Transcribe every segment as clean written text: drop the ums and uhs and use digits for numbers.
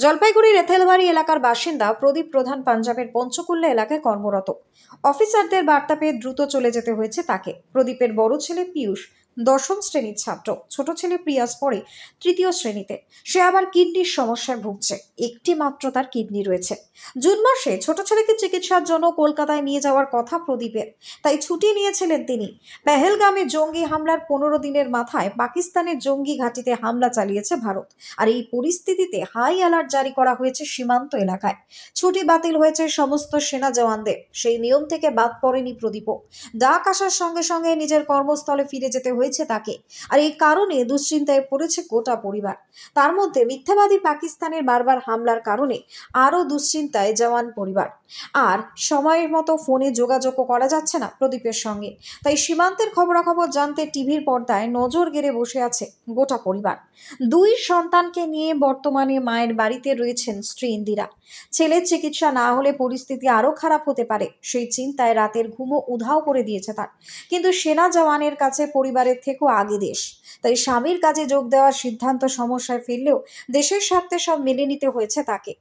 জলপাইগুড়ির রেথেলবাড়ি এলাকার বাসিন্দা প্রদীপ প্রধান পাঞ্জাবের পঞ্চকুল্লা এলাকায় কর্মরত। অফিসারদের বার্তা পেয়ে দ্রুত চলে যেতে হয়েছে তাকে। প্রদীপের বড় ছেলে পীয়ূষ 10ম শ্রেণীর ছাত্র, ছোট ছেলে প্রিয়াস পড়ে 3য় শ্রেণীতে। সে আবার কিডনির সমস্যায় ভুগছে, একটি মাত্র তার কিডনি রয়েছে। জুন মাসে ছোট ছেলেকে চিকিৎসার জন্য কলকাতায় নিয়ে যাওয়ার কথা প্রদীপের, তাই ছুটি নিয়েছিলেন তিনি। পেহেলগামে জঙ্গি হামলার 15 দিনের মাথায় পাকিস্তানের জঙ্গি ঘাঁটিতে হামলা চালিয়েছে ভারত। আর এই পরিস্থিতিতে হাই অ্যালার্ট জারি করা হয়েছে সীমান্ত এলাকায়। ছুটি বাতিল হয়েছে সমস্ত সেনা জওয়ানদের। সেই নিয়ম থেকে বাদ পড়েনি প্রদীপও। ডাক আসার সঙ্গে সঙ্গে নিজের কর্মস্থলে ফিরে যেতে হয়েছে তাকে। আর এই কারণে দুশ্চিন্তায় পড়েছে গোটা পরিবার। তার মধ্যে মিথ্যাবাদী পাকিস্তানের বারবার হামলার কারণে আরও দুশ্চিন্তায় জওয়ান পরিবার। আর সময়ের মতো ফোনে যোগাযোগও করা যাচ্ছে না প্রদীপের সঙ্গে। তাই সীমান্তের খবরাখবর জানতে টিভির পর্দায় নজর গেড়ে বসে আছে গোটা পরিবার। 2 সন্তানকে নিয়ে বর্তমানে মায়ের বাড়িতে রয়েছেন স্ত্রী ইন্দিরা। ছেলের চিকিৎসা না হলে পরিস্থিতি আরও খারাপ হতে পারে, সেই চিন্তায় রাতের ঘুমও উধাও করে দিয়েছে তার। কিন্তু সেনা জওয়ানের কাছে পরিবারের থেকেও আগে দেশ। তাই স্বামীর কাজে যোগ দেওয়ার সিদ্ধান্ত সমস্যায় ফেললেও দেশের স্বার্থে সব মেনে নিতে হয়েছে তাকে।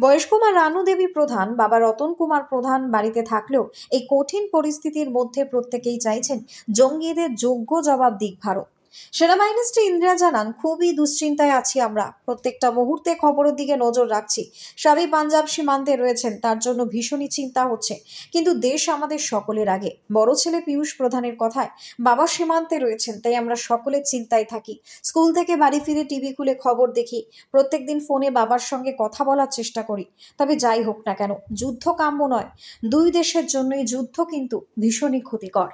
বয়স্ক মা রানু দেবী প্রধান, বাবা রতন কুমার প্রধান বাড়িতে থাকলেও এই কঠিন পরিস্থিতির মধ্যে প্রত্যেকেই চাইছেন জঙ্গিদের যোগ্য জবাব দিক ভারত। সেনাবাহিনীর ইন্দিরা জানান, খুবই দুশ্চিন্তায় আছি আমরা, প্রত্যেকটা মুহূর্তে খবরের দিকে নজর রাখছি। স্বামী পাঞ্জাব সীমান্তে রয়েছেন, তার জন্য ভীষণই চিন্তা হচ্ছে। কিন্তু দেশ আমাদের সকলের আগে। বড় ছেলে পীয়ূষ প্রধানের কথায় বাবা সীমান্তে রয়েছেন, তাই আমরা সকলে চিন্তায় থাকি। স্কুল থেকে বাড়ি ফিরে টিভি খুলে খবর দেখি, প্রত্যেকদিন ফোনে বাবার সঙ্গে কথা বলার চেষ্টা করি। তবে যাই হোক না কেন, যুদ্ধ কাম্য নয়। 2 দেশের জন্যই যুদ্ধ কিন্তু ভীষণই ক্ষতিকর।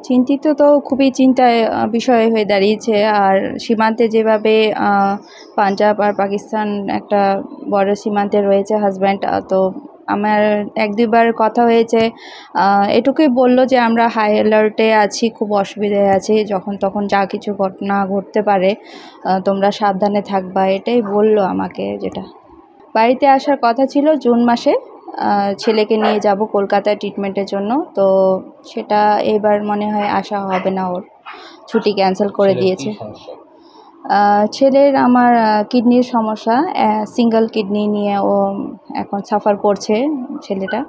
চিন্তিত তো খুবই চিন্তার বিষয় হয়ে দাঁড়িয়েছে। আর সীমান্তে যেভাবে পাঞ্জাব আর পাকিস্তান একটা বড় সীমান্তে রয়েছে হাজব্যান্ড, তো আমার 1-2 বার কথা হয়েছে। এটুকুই বলল যে আমরা হাই অ্যালার্টে আছি, খুব অসুবিধায় আছি, যখন তখন যা কিছু ঘটনা ঘটতে পারে, তোমরা সাবধানে থাকবা, এটাই বলল আমাকে। যেটা বাড়িতে আসার কথা ছিল জুন মাসে, ছেলেকে নিয়ে যাব কলকাতায় ট্রিটমেন্টের জন্য, তো সেটা এবার মনে হয় আসা হবে না, ওর ছুটি ক্যান্সেল করে দিয়েছে। ছেলের আমার কিডনির সমস্যা, সিঙ্গেল কিডনি নিয়ে ও এখন সাফার করছে ছেলেটা।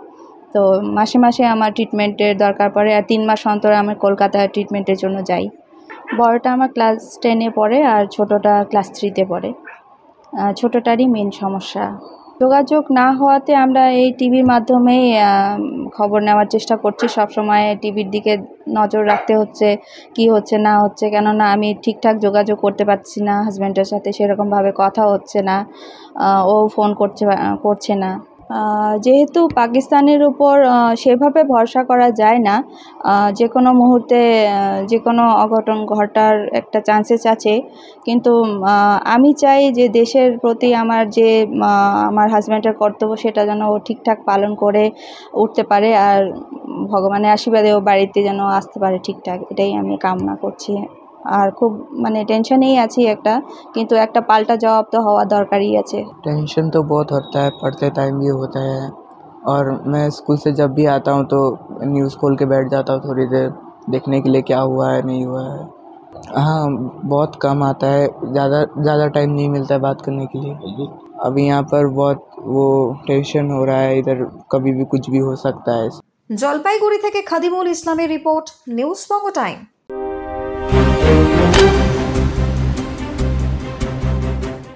তো মাসে মাসে আমার ট্রিটমেন্টের দরকার পড়ে, আর 3 মাস অন্তর আমি কলকাতায় ট্রিটমেন্টের জন্য যাই। বড়টা আমার ক্লাস 10-এ পড়ে আর ছোটোটা ক্লাস 3-তে পড়ে। ছোটোটারই মেন সমস্যা। যোগাযোগ না হওয়াতে আমরা এই টিভির মাধ্যমেই খবর নেওয়ার চেষ্টা করছি। সবসময় টিভির দিকে নজর রাখতে হচ্ছে, কি হচ্ছে না হচ্ছে, কেননা আমি ঠিকঠাক যোগাযোগ করতে পারছি না হাজব্যান্ডের সাথে, সেরকমভাবে কথা হচ্ছে না, ও ফোন করছে না। যেহেতু পাকিস্তানের উপর সেভাবে ভরসা করা যায় না, যে কোনো মুহূর্তে যে কোনো অঘটন ঘটার একটা চান্সেস আছে। কিন্তু আমি চাই যে দেশের প্রতি আমার হাজব্যান্ডের কর্তব্য, সেটা যেন ও ঠিকঠাক পালন করে উঠতে পারে, আর ভগবানের আশীর্বাদে ও বাড়িতে যেন আসতে পারে ঠিকঠাক, এটাই আমি কামনা করছি। আর খুব টেंशनेই আছি একটা, কিন্তু একটা পাল্টা जवाब तो হওয়া দরকারই আছে। टेंशन तो बहुत होता है, पढ़ते टाइम भी होता है। और मैं स्कूल से जब भी आता हूँ तो न्यूज़ खोल के बैठ जाता हूँ थोड़ी देर, देखने के लिए क्या हुआ है नहीं हुआ है। हाँ, बहुत कम आता है, ज़्यादा टाइम नहीं मिलता है बात करने के लिए। अभी यहाँ पर बहुत वो टेंशन हो रहा है, इधर कभी भी कुछ भी हो सकता है। জলপাইগুড়ি থেকে খাদিমুল ইসলামের রিপোর্ট, নিউজ বঙ্গ টাইম।